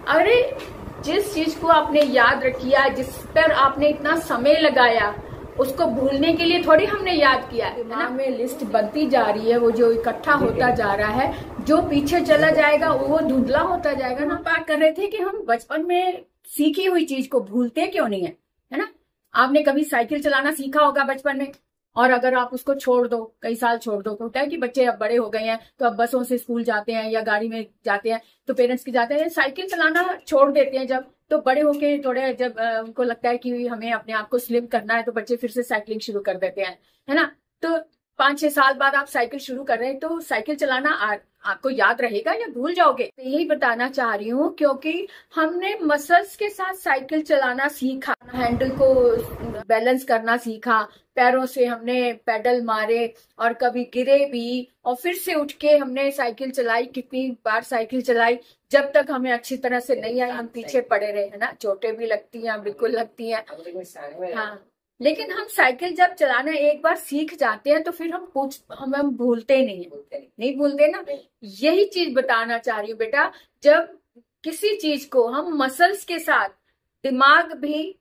अरे जिस चीज को आपने याद रखिया, जिस पर आपने इतना समय लगाया, उसको भूलने के लिए थोड़ी हमने याद किया है ना। में लिस्ट बनती जा रही है, वो जो इकट्ठा होता जा रहा है, जो पीछे चला जाएगा वो धुंधला होता जाएगा ना। बात कर रहे थे कि हम बचपन में सीखी हुई चीज को भूलते क्यों नहीं है ना। आपने कभी साइकिल चलाना सीखा होगा बचपन में, और अगर आप उसको छोड़ दो, कई साल छोड़ दो, तो होता है कि बच्चे अब बड़े हो गए हैं तो अब बसों से स्कूल जाते हैं या गाड़ी में जाते हैं, तो पेरेंट्स के जाते हैं, साइकिल चलाना छोड़ देते हैं। जब तो बड़े होके थोड़े जब उनको लगता है कि हमें अपने आप को स्लिम करना है, तो बच्चे फिर से साइकिलिंग शुरू कर देते हैं, है ना। तो 5-6 साल बाद आप साइकिल शुरू कर रहे हैं, तो साइकिल चलाना आपको याद रहेगा या भूल जाओगे। तो यही बताना चाह रही हूँ, क्योंकि हमने मसल्स के साथ साइकिल चलाना सीखा, हैंडल को बैलेंस करना सीखा, पैरों से हमने पेडल मारे और कभी गिरे भी, और फिर से उठ के हमने साइकिल चलाई, कितनी बार साइकिल चलाई, जब तक हमें अच्छी तरह से नहीं आई हम पीछे पड़े रहे, है ना। चोटें भी लगती हैं, बिल्कुल लगती हैं, हाँ। लेकिन हम साइकिल जब चलाना एक बार सीख जाते हैं तो फिर हम भूलते नहीं भूलते ना। यही चीज बताना चाह रही हूँ बेटा, जब किसी चीज को हम मसल्स के साथ, दिमाग भी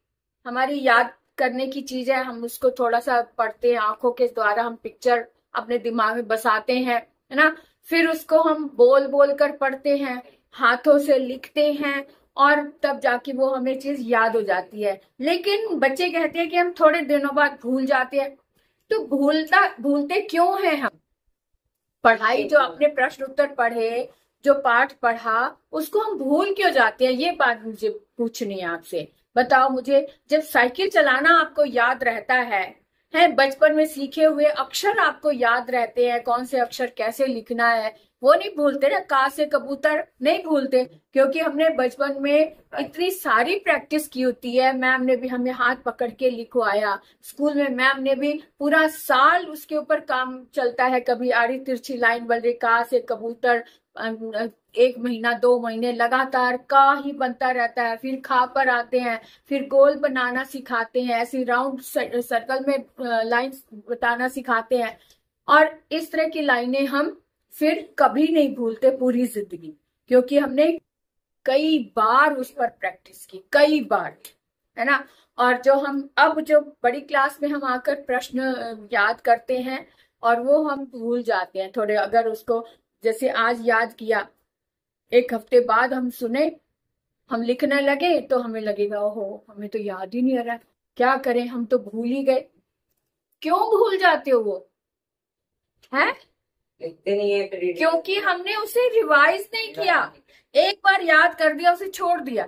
हमारी याद करने की चीज है, हम उसको थोड़ा सा पढ़ते हैं, आंखों के द्वारा हम पिक्चर अपने दिमाग में बसाते हैं, है ना। फिर उसको हम बोल बोल कर पढ़ते हैं, हाथों से लिखते हैं, और तब जाके वो हमें चीज याद हो जाती है। लेकिन बच्चे कहते हैं कि हम थोड़े दिनों बाद भूल जाते हैं। तो भूलते क्यों हैं हम? पढ़ाई, जो अपने प्रश्न उत्तर पढ़े, जो पाठ पढ़ा, उसको हम भूल क्यों जाते हैं? ये बात मुझे पूछनी है आपसे। बताओ मुझे, जब साइकिल चलाना आपको याद रहता है बचपन में सीखे हुए अक्षर आपको याद रहते हैं, कौन से अक्षर कैसे लिखना है, वो नहीं भूलते ना। का से कबूतर नहीं भूलते, क्योंकि हमने बचपन में इतनी सारी प्रैक्टिस की होती है। मैम ने भी हमें हाथ पकड़ के लिखवाया, स्कूल में मैम ने भी पूरा साल उसके ऊपर काम चलता है। कभी आड़ी तिरछी लाइन बन रही, का से कबूतर, 1 महीना 2 महीने लगातार का ही बनता रहता है। फिर खा पर आते हैं, फिर गोल बनाना सिखाते हैं, ऐसी राउंड सर्कल में लाइन बताना सिखाते हैं, और इस तरह की लाइनें हम फिर कभी नहीं भूलते पूरी जिंदगी, क्योंकि हमने कई बार उस पर प्रैक्टिस की, कई बार, है ना। और जो बड़ी क्लास में हम आकर प्रश्न याद करते हैं और वो हम भूल जाते हैं थोड़े। अगर उसको जैसे आज याद किया, 1 हफ्ते बाद हम सुने, हम लिखने लगे, तो हमें लगेगा ओहो हमें तो याद ही नहीं आ रहा, क्या करें, हम तो भूल ही गए। क्यों भूल जाते हो वो है? क्योंकि हमने उसे रिवाइज नहीं किया। एक बार याद कर दिया, उसे छोड़ दिया।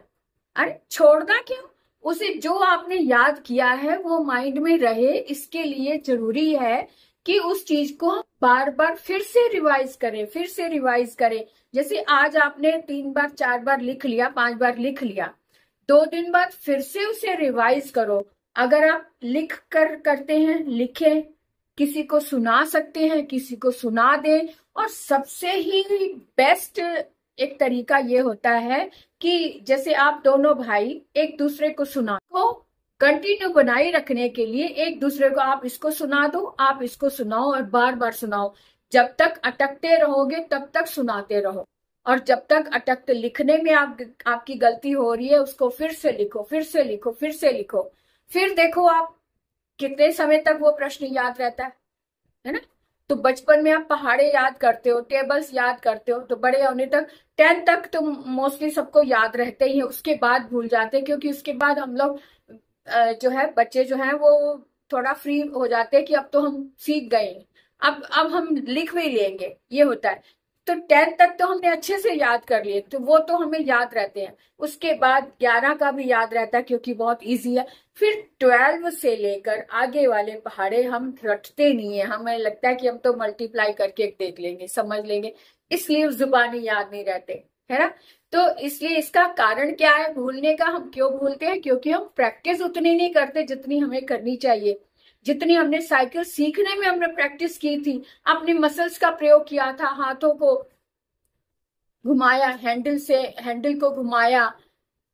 अरे छोड़ना क्यों? उसे जो आपने याद किया है वो माइंड में रहे, इसके लिए जरूरी है कि उस चीज को बार बार फिर से रिवाइज करें। जैसे आज आपने 3 बार 4 बार लिख लिया, 5 बार लिख लिया, 2 दिन बाद फिर से उसे रिवाइज करो। अगर आप लिख कर करते हैं, लिखें, किसी को सुना सकते हैं, किसी को सुना दें, और सबसे ही बेस्ट एक तरीका ये होता है कि जैसे आप दोनों भाई एक दूसरे को सुना, को कंटिन्यू बनाए रखने के लिए एक दूसरे को आप इसको सुना दो, आप इसको सुनाओ, और बार बार सुनाओ। जब तक अटकते रहोगे तब तक सुनाते रहो, और जब तक अटकते लिखने में आपकी गलती हो रही है, उसको फिर से लिखो, फिर देखो आप कितने समय तक वो प्रश्न याद रहता है ना। तो बचपन में आप पहाड़े याद करते हो, टेबल्स याद करते हो, तो बड़े होने तक 10 तक तो मोस्टली सबको याद रहते ही है। उसके बाद भूल जाते हैं, क्योंकि उसके बाद हम लोग जो है बच्चे जो है वो थोड़ा फ्री हो जाते हैं कि अब तो हम सीख गए, अब हम लिख भी लेंगे, ये होता है। तो 10 तक तो हमने अच्छे से याद कर लिए, तो वो तो हमें याद रहते हैं। उसके बाद 11 का भी याद रहता है, क्योंकि बहुत इजी है। फिर 12 से लेकर आगे वाले पहाड़े हम रटते नहीं है, हमें लगता है कि हम तो मल्टीप्लाई करके देख लेंगे, समझ लेंगे, इसलिए जुबानी याद नहीं रहते, है ना। तो इसलिए इसका कारण क्या है भूलने का? हम क्यों भूलते हैं? क्योंकि हम प्रैक्टिस उतनी नहीं करते जितनी हमें करनी चाहिए। जितनी हमने साइकिल सीखने में हमने प्रैक्टिस की थी, अपने मसल्स का प्रयोग किया था, हाथों को घुमाया, हैंडल को घुमाया,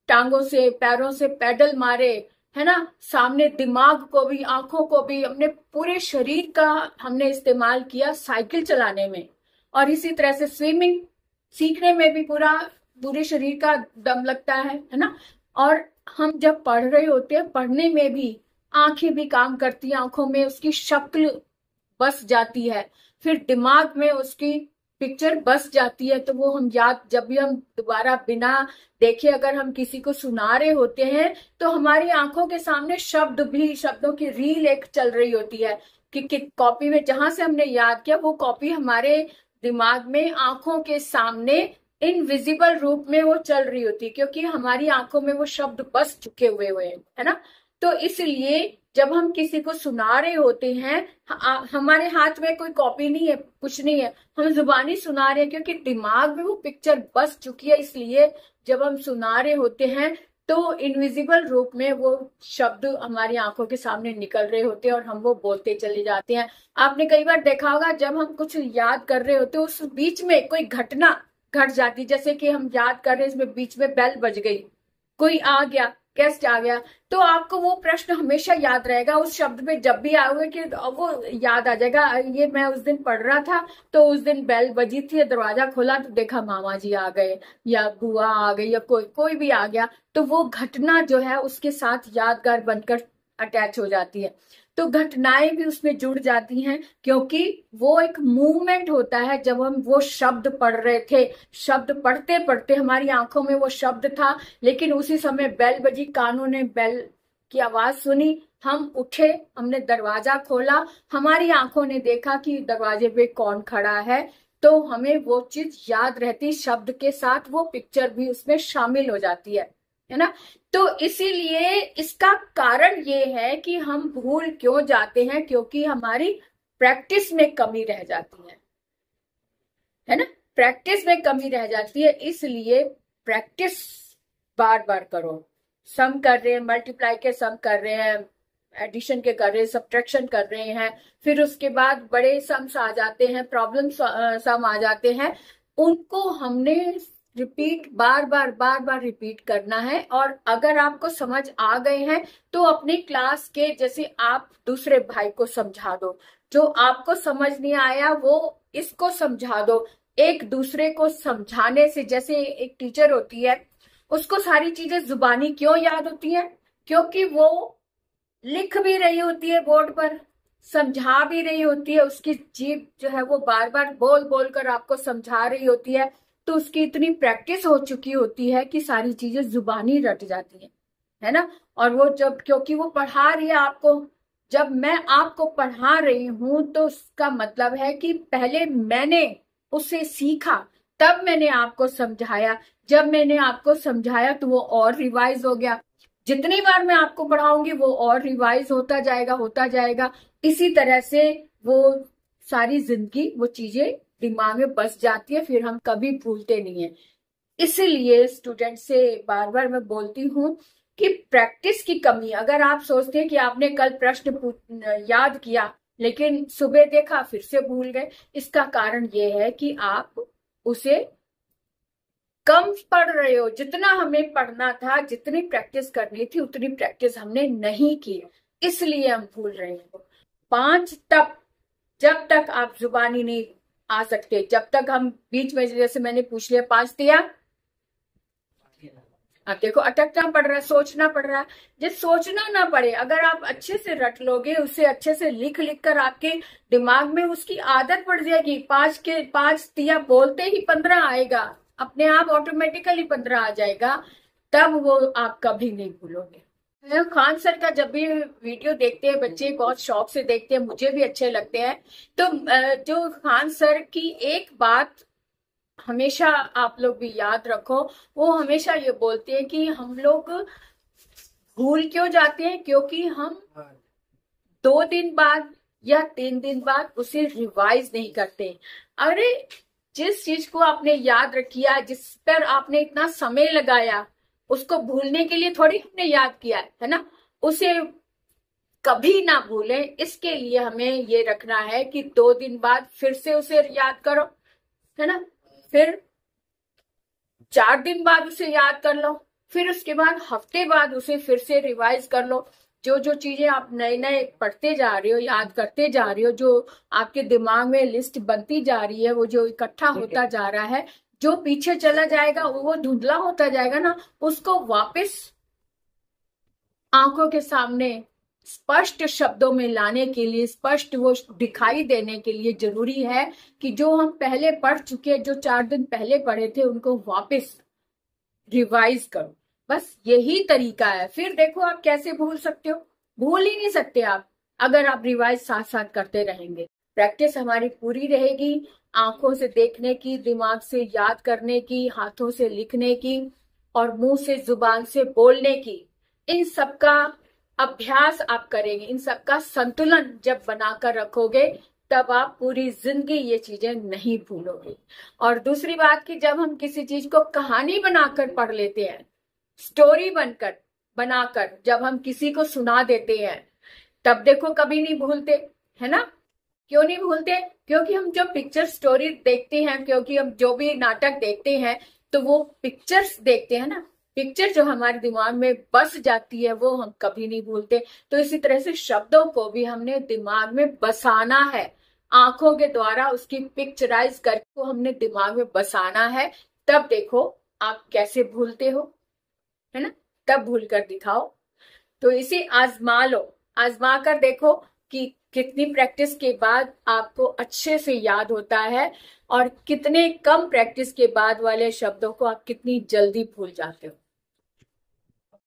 टांगों से पैरों से पेडल मारे, है ना। सामने दिमाग को भी, आंखों को भी, अपने पूरे शरीर का हमने इस्तेमाल किया साइकिल चलाने में। और इसी तरह से स्विमिंग सीखने में भी पूरा पूरे शरीर का दम लगता है ना। और हम जब पढ़ रहे होते हैं, पढ़ने में भी आंखें भी काम करती हैं, आंखों में उसकी शक्ल बस जाती है, फिर दिमाग में उसकी पिक्चर बस जाती है, तो वो हम याद, जब भी हम दोबारा बिना देखे अगर हम किसी को सुना रहे होते हैं तो हमारी आंखों के सामने शब्द भी, शब्दों की रील एक चल रही होती है कि कॉपी में जहां से हमने याद किया वो कॉपी हमारे दिमाग में आंखों के सामने इनविजिबल रूप में वो चल रही होती है, क्योंकि हमारी आंखों में वो शब्द बस चुके हुए है ना। तो इसलिए जब हम किसी को सुना रहे होते हैं, हमारे हाथ में कोई कॉपी नहीं है, कुछ नहीं है, हम जुबानी सुना रहे हैं, क्योंकि दिमाग में वो पिक्चर बस चुकी है। इसलिए जब हम सुना रहे होते हैं तो इनविजिबल रूप में वो शब्द हमारी आंखों के सामने निकल रहे होते हैं और हम वो बोलते चले जाते हैं। आपने कई बार देखा होगा, जब हम कुछ याद कर रहे होते हैं उस बीच में कोई घटना घट जाती, जैसे कि हम याद कर रहे हैं, इसमें बीच में बेल बज गई, कोई आ गया, गेस्ट आ गया, तो आपको वो प्रश्न हमेशा याद रहेगा उस शब्द में। जब भी आओगे कि वो याद आ जाएगा, ये मैं उस दिन पढ़ रहा था तो उस दिन बेल बजी थी, दरवाजा खोला तो देखा मामा जी आ गए या बुआ आ गई या कोई भी आ गया, तो वो घटना जो है उसके साथ यादगार बनकर अटैच हो जाती है। तो घटनाएं भी उसमें जुड़ जाती हैं, क्योंकि वो एक मूवमेंट होता है। जब हम वो शब्द पढ़ रहे थे, शब्द पढ़ते पढ़ते हमारी आंखों में वो शब्द था, लेकिन उसी समय बेल बजी, कानों ने बेल की आवाज सुनी, हम उठे, हमने दरवाजा खोला, हमारी आंखों ने देखा कि दरवाजे पे कौन खड़ा है, तो हमें वो चीज याद रहती, शब्द के साथ वो पिक्चर भी उसमें शामिल हो जाती है ना। तो इसीलिए इसका कारण ये है कि हम भूल क्यों जाते हैं, क्योंकि हमारी प्रैक्टिस में कमी रह जाती है ना, प्रैक्टिस में कमी रह जाती है। इसलिए प्रैक्टिस बार बार करो। सम कर रहे हैं, मल्टीप्लाई के सम कर रहे हैं, एडिशन के कर रहे हैं, सब्ट्रैक्शन कर रहे हैं, फिर उसके बाद बड़े सम्स आ जाते हैं, प्रॉब्लम सम आ जाते हैं, उनको हमने रिपीट बार बार रिपीट करना है। और अगर आपको समझ आ गए हैं तो अपनी क्लास के, जैसे आप दूसरे भाई को समझा दो, जो आपको समझ नहीं आया वो इसको समझा दो। एक दूसरे को समझाने से, जैसे एक टीचर होती है, उसको सारी चीजें जुबानी क्यों याद होती है, क्योंकि वो लिख भी रही होती है बोर्ड पर, समझा भी रही होती है, उसकी जीभ जो है वो बार बार बोल बोल कर आपको समझा रही होती है, तो उसकी इतनी प्रैक्टिस हो चुकी होती है कि सारी चीजें जुबानी रट जाती है ना। और वो जब, क्योंकि वो पढ़ा रही है आपको, जब मैं आपको पढ़ा रही हूं तो उसका मतलब है कि पहले मैंने उसे सीखा, तब मैंने आपको समझाया, जब मैंने आपको समझाया तो वो और रिवाइज हो गया, जितनी बार मैं आपको पढ़ाऊंगी वो और रिवाइज होता जाएगा। इसी तरह से वो सारी जिंदगी वो चीजें दिमाग में बस जाती है, फिर हम कभी भूलते नहीं है। इसीलिए स्टूडेंट से बार बार मैं बोलती हूँ कि प्रैक्टिस की कमी, अगर आप सोचते हैं कि आपने कल प्रश्न याद किया लेकिन सुबह देखा फिर से भूल गए, इसका कारण ये है कि आप उसे कम पढ़ रहे हो। जितना हमें पढ़ना था, जितनी प्रैक्टिस करनी थी, उतनी प्रैक्टिस हमने नहीं की, इसलिए हम भूल रहे हैं। 5 तक, जब तक आप जुबानी नहीं आ सकते, जब तक हम बीच में, जैसे मैंने पूछ लिया 5 दिया, अब देखो अटकना पड़ रहा है, सोचना पड़ रहा है। जिस सोचना ना पड़े, अगर आप अच्छे से रट लोगे, उसे अच्छे से लिख लिख कर आपके दिमाग में उसकी आदत पड़ जाएगी। 5 दिया बोलते ही 15 आएगा, अपने आप ऑटोमेटिकली 15 आ जाएगा, तब वो आप कभी नहीं भूलोगे। खान सर का जब भी वीडियो देखते हैं बच्चे, बहुत शौक से देखते हैं, मुझे भी अच्छे लगते हैं। तो जो खान सर की एक बात हमेशा आप लोग भी याद रखो, वो हमेशा ये बोलते हैं कि हम लोग भूल क्यों जाते हैं, क्योंकि हम 2 दिन बाद या 3 दिन बाद उसे रिवाइज नहीं करते। अरे जिस चीज को आपने याद रखिया, जिस पर आपने इतना समय लगाया, उसको भूलने के लिए थोड़ी हमने याद किया है ना, उसे कभी ना भूलें। इसके लिए हमें ये रखना है कि 2 दिन बाद फिर से उसे याद करो, है ना, फिर 4 दिन बाद उसे याद कर लो, फिर उसके बाद हफ्ते बाद उसे फिर से रिवाइज कर लो। जो जो चीजें आप नए नए पढ़ते जा रहे हो, याद करते जा रहे हो, जो आपके दिमाग में लिस्ट बनती जा रही है, वो जो इकट्ठा होता जा रहा है, जो पीछे चला जाएगा वो धुंधला होता जाएगा ना, उसको वापस आंखों के सामने स्पष्ट शब्दों में लाने के लिए, स्पष्ट वो दिखाई देने के लिए जरूरी है कि जो हम पहले पढ़ चुके, जो 4 दिन पहले पढ़े थे, उनको वापस रिवाइज करो। बस यही तरीका है। फिर देखो आप कैसे भूल सकते हो, भूल ही नहीं सकते आप अगर आप रिवाइज साथ साथ करते रहेंगे। प्रैक्टिस हमारी पूरी रहेगी, आंखों से देखने की, दिमाग से याद करने की, हाथों से लिखने की और मुंह से, जुबान से बोलने की। इन सब का अभ्यास आप करेंगे, इन सब का संतुलन जब बनाकर रखोगे तब आप पूरी जिंदगी ये चीजें नहीं भूलोगे। और दूसरी बात कि जब हम किसी चीज को कहानी बनाकर पढ़ लेते हैं, स्टोरी बनाकर जब हम किसी को सुना देते हैं, तब देखो कभी नहीं भूलते, है ना। क्यों नहीं भूलते? क्योंकि हम जो पिक्चर स्टोरी देखते हैं, क्योंकि हम जो भी नाटक देखते हैं तो वो पिक्चर्स देखते हैं ना, पिक्चर जो हमारे दिमाग में बस जाती है वो हम कभी नहीं भूलते। तो इसी तरह से शब्दों को भी हमने दिमाग में बसाना है, आंखों के द्वारा उसकी पिक्चराइज करके हमने दिमाग में बसाना है। तब देखो आप कैसे भूलते हो, है ना, तब भूल कर दिखाओ। तो इसे आजमा लो, आजमा कर देखो कि कितनी प्रैक्टिस के बाद आपको अच्छे से याद होता है और कितने कम प्रैक्टिस के बाद वाले शब्दों को आप कितनी जल्दी भूल जाते हो।